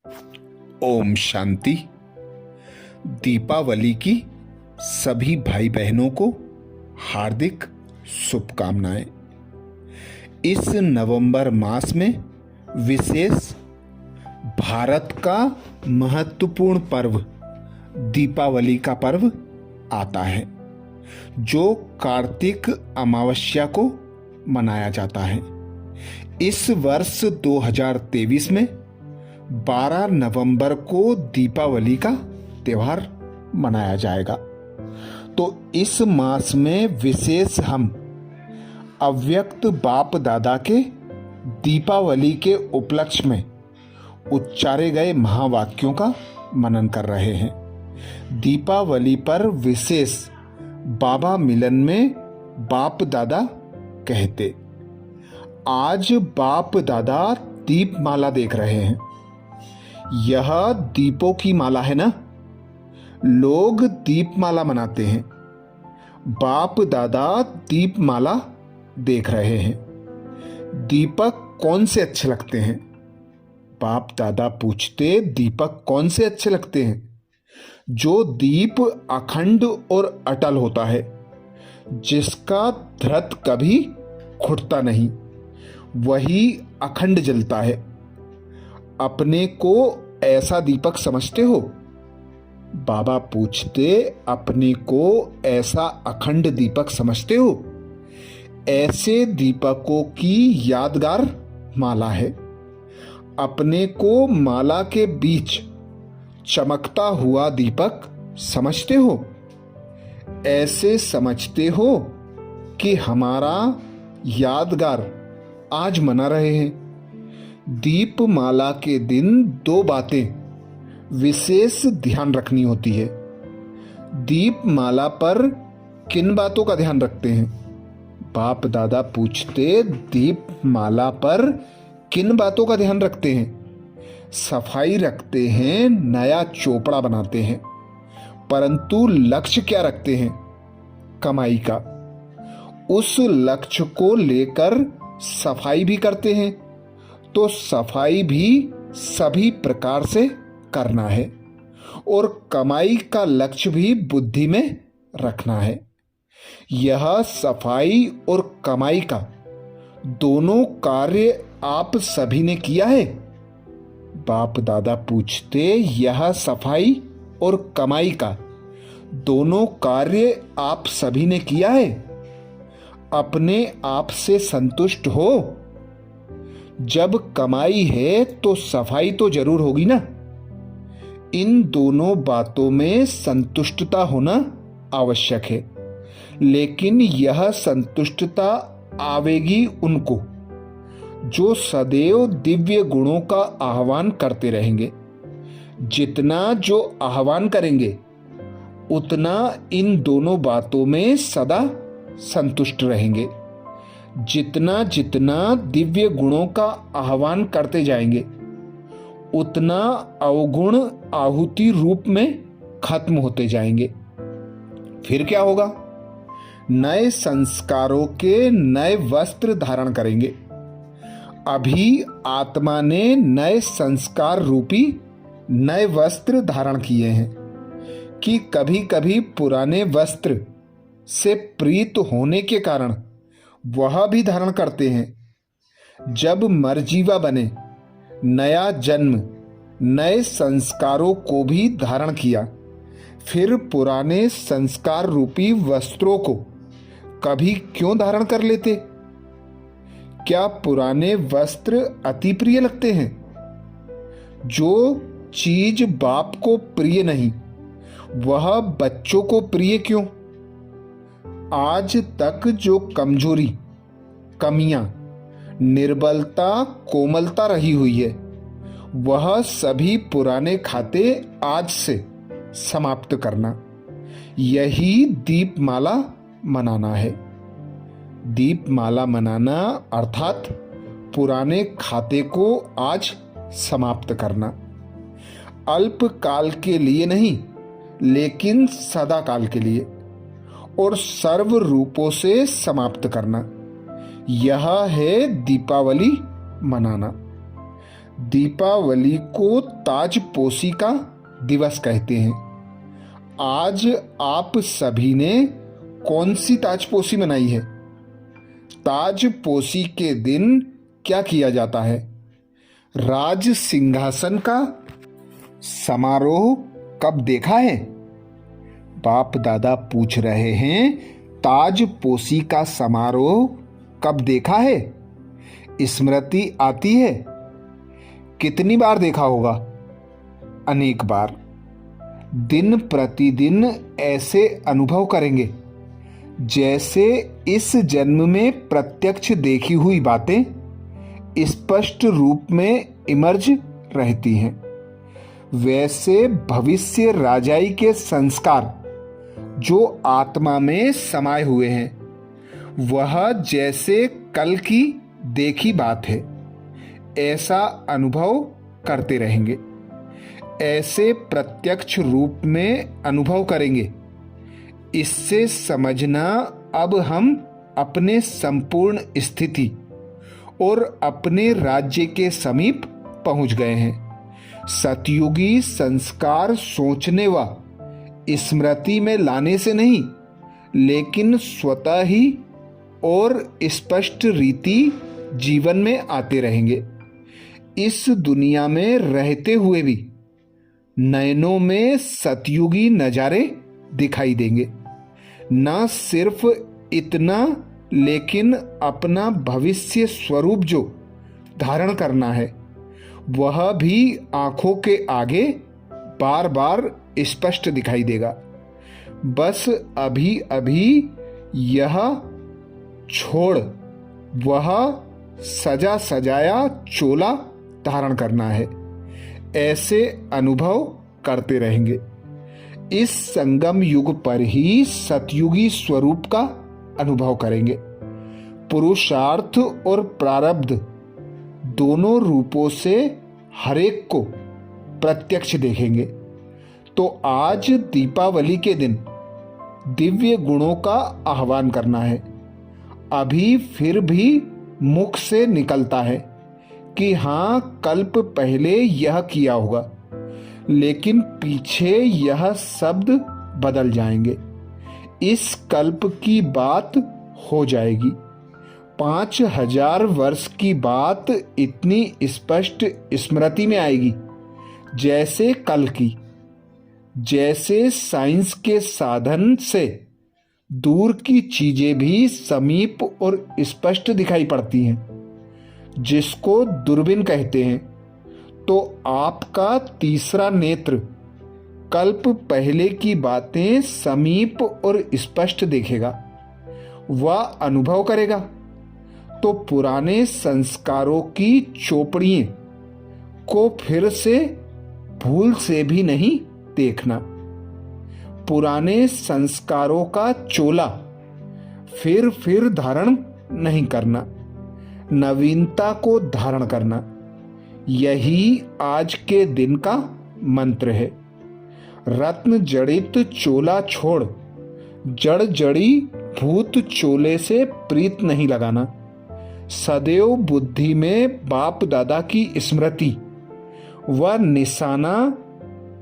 ओम शांति। दीपावली की सभी भाई बहनों को हार्दिक शुभकामनाएं। इस नवंबर मास में विशेष भारत का महत्वपूर्ण पर्व दीपावली का पर्व आता है, जो कार्तिक अमावस्या को मनाया जाता है। इस वर्ष 2023 में 12 नवंबर को दीपावली का त्योहार मनाया जाएगा। तो इस मास में विशेष हम अव्यक्त बाप दादा के दीपावली के उपलक्ष्य में उच्चारे गए महावाक्यों का मनन कर रहे हैं। दीपावली पर विशेष बाबा मिलन में बाप दादा कहते, आज बाप दादा दीपमाला देख रहे हैं। यह दीपों की माला है ना। लोग दीपमाला मनाते हैं, बाप दादा दीपमाला देख रहे हैं। दीपक कौन से अच्छे लगते हैं? बाप दादा पूछते, दीपक कौन से अच्छे लगते हैं? जो दीप अखंड और अटल होता है, जिसका धृत कभी खुटता नहीं, वही अखंड जलता है। अपने को ऐसा दीपक समझते हो? बाबा पूछते, अपने को ऐसा अखंड दीपक समझते हो? ऐसे दीपकों की यादगार माला है। अपने को माला के बीच चमकता हुआ दीपक समझते हो? ऐसे समझते हो कि हमारा यादगार आज मना रहे हैं। दीपमाला के दिन दो बातें विशेष ध्यान रखनी होती है। दीपमाला पर किन बातों का ध्यान रखते हैं? बाप दादा पूछते, दीपमाला पर किन बातों का ध्यान रखते हैं? सफाई रखते हैं, नया चोपड़ा बनाते हैं, परंतु लक्ष्य क्या रखते हैं? कमाई का। उस लक्ष्य को लेकर सफाई भी करते हैं, तो सफाई भी सभी प्रकार से करना है और कमाई का लक्ष्य भी बुद्धि में रखना है। यह सफाई और कमाई का दोनों कार्य आप सभी ने किया है? बाप दादा पूछते, यह सफाई और कमाई का दोनों कार्य आप सभी ने किया है? अपने आप से संतुष्ट हो? जब कमाई है तो सफाई तो जरूर होगी ना। इन दोनों बातों में संतुष्टता होना आवश्यक है, लेकिन यह संतुष्टता आवेगी उनको जो सदैव दिव्य गुणों का आह्वान करते रहेंगे। जितना जो आह्वान करेंगे, उतना इन दोनों बातों में सदा संतुष्ट रहेंगे। जितना जितना दिव्य गुणों का आह्वान करते जाएंगे, उतना अवगुण आहुति रूप में खत्म होते जाएंगे। फिर क्या होगा? नए संस्कारों के नए वस्त्र धारण करेंगे। अभी आत्मा ने नए संस्कार रूपी नए वस्त्र धारण किए हैं कि कभी कभी पुराने वस्त्र से प्रीत होने के कारण वह भी धारण करते हैं। जब मरजीवा बने, नया जन्म नए संस्कारों को भी धारण किया, फिर पुराने संस्कार रूपी वस्त्रों को कभी क्यों धारण कर लेते? क्या पुराने वस्त्र अति प्रिय लगते हैं? जो चीज बाप को प्रिय नहीं, वह बच्चों को प्रिय क्यों? आज तक जो कमजोरी, कमियां, निर्बलता, कोमलता रही हुई है, वह सभी पुराने खाते आज से समाप्त करना, यही दीपमाला मनाना है। दीपमाला मनाना अर्थात पुराने खाते को आज समाप्त करना। अल्प काल के लिए नहीं, लेकिन सदा काल के लिए और सर्व रूपों से समाप्त करना, यह है दीपावली मनाना। दीपावली को ताजपोशी का दिवस कहते हैं। आज आप सभी ने कौन सी ताजपोशी मनाई है? ताजपोशी के दिन क्या किया जाता है? राज सिंहासन का समारोह कब देखा है? बाप दादा पूछ रहे हैं, ताजपोशी का समारोह कब देखा है? स्मृति आती है? कितनी बार देखा होगा? अनेक बार। दिन प्रतिदिन ऐसे अनुभव करेंगे जैसे इस जन्म में प्रत्यक्ष देखी हुई बातें स्पष्ट रूप में इमर्ज रहती हैं। वैसे भविष्य राजाई के संस्कार जो आत्मा में समाये हुए हैं वह जैसे कल की देखी बात है, ऐसा अनुभव करते रहेंगे। ऐसे प्रत्यक्ष रूप में अनुभव करेंगे। इससे समझना अब हम अपने संपूर्ण स्थिति और अपने राज्य के समीप पहुंच गए हैं। सतयुगी संस्कार सोचने व स्मृति में लाने से नहीं, लेकिन स्वतः ही और स्पष्ट रीति जीवन में आते रहेंगे। इस दुनिया में रहते हुए भी नयनों में सतयुगी नजारे दिखाई देंगे। न सिर्फ इतना, लेकिन अपना भविष्य स्वरूप जो धारण करना है वह भी आंखों के आगे बार बार स्पष्ट दिखाई देगा। बस अभी अभी यह छोड़ वह सजा सजाया चोला धारण करना है। ऐसे अनुभव करते रहेंगे। इस संगम युग पर ही सतयुगी स्वरूप का अनुभव करेंगे। पुरुषार्थ और प्रारब्ध दोनों रूपों से हरेक को प्रत्यक्ष देखेंगे। तो आज दीपावली के दिन दिव्य गुणों का आह्वान करना है। अभी फिर भी मुख से निकलता है कि हाँ, कल्प पहले यह किया होगा, लेकिन पीछे यह शब्द बदल जाएंगे। इस कल्प की बात हो जाएगी। 5000 वर्ष की बात इतनी स्पष्ट स्मृति में आएगी जैसे कल की। जैसे साइंस के साधन से दूर की चीजें भी समीप और स्पष्ट दिखाई पड़ती हैं, जिसको दूरबीन कहते हैं। तो आपका तीसरा नेत्र कल्प पहले की बातें समीप और स्पष्ट देखेगा, वह अनुभव करेगा। तो पुराने संस्कारों की चौपड़ियों को फिर से भूल से भी नहीं देखना। पुराने संस्कारों का चोला फिर धारण नहीं करना, नवीनता को धारण करना। यही आज के दिन का मंत्र है। रत्न जड़ित चोला छोड़ जड़ जड़ी भूत चोले से प्रीत नहीं लगाना। सदैव बुद्धि में बाप दादा की स्मृति व निशाना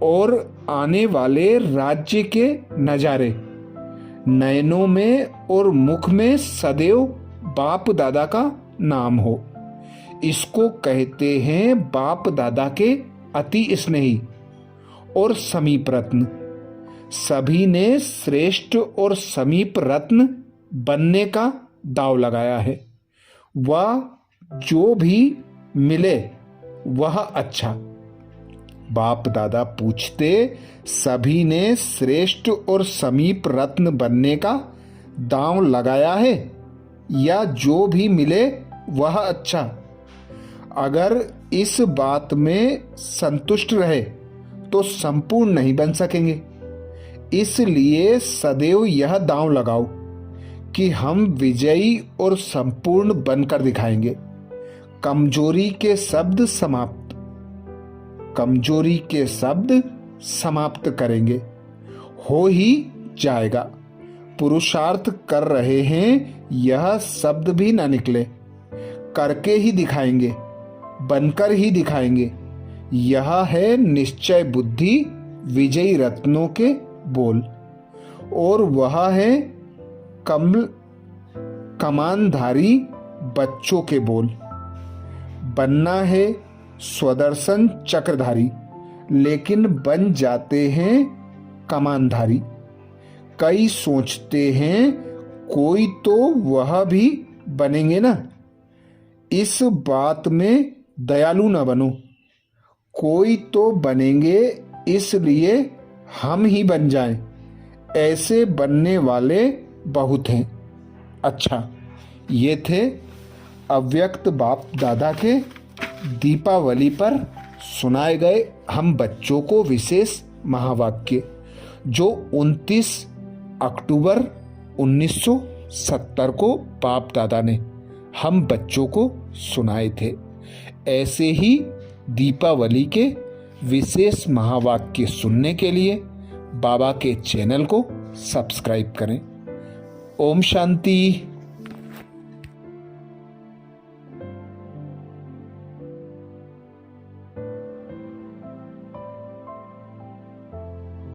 और आने वाले राज्य के नजारे नयनों में और मुख में सदैव बाप दादा का नाम हो। इसको कहते हैं बाप दादा के अति स्नेही और समीप रत्न। सभी ने श्रेष्ठ और समीप रत्न बनने का दांव लगाया है। वह जो भी मिले वह अच्छा। बाप दादा पूछते, सभी ने श्रेष्ठ और समीप रत्न बनने का दांव लगाया है या जो भी मिले वह अच्छा? अगर इस बात में संतुष्ट रहे तो संपूर्ण नहीं बन सकेंगे। इसलिए सदैव यह दांव लगाओ कि हम विजयी और संपूर्ण बनकर दिखाएंगे। कमजोरी के शब्द समाप्त, कमजोरी के शब्द समाप्त करेंगे। हो ही जाएगा। पुरुषार्थ कर रहे हैं, यह शब्द भी ना निकले, करके ही दिखाएंगे। बनकर ही दिखाएंगे। यह है निश्चय बुद्धि विजयी रत्नों के बोल, और वह है कमानधारी बच्चों के बोल। बनना है स्वदर्शन चक्रधारी, लेकिन बन जाते हैं कमानधारी। कई सोचते हैं कोई तो वह भी बनेंगे ना, इस बात में दयालु न बनो। कोई तो बनेंगे, इसलिए हम ही बन जाएं। ऐसे बनने वाले बहुत हैं। अच्छा, ये थे अव्यक्त बाप दादा के दीपावली पर सुनाए गए हम बच्चों को विशेष महावाक्य, जो 29 अक्टूबर 1970 को बाप दादा ने हम बच्चों को सुनाए थे। ऐसे ही दीपावली के विशेष महावाक्य सुनने के लिए बाबा के चैनल को सब्सक्राइब करें। ओम शांति।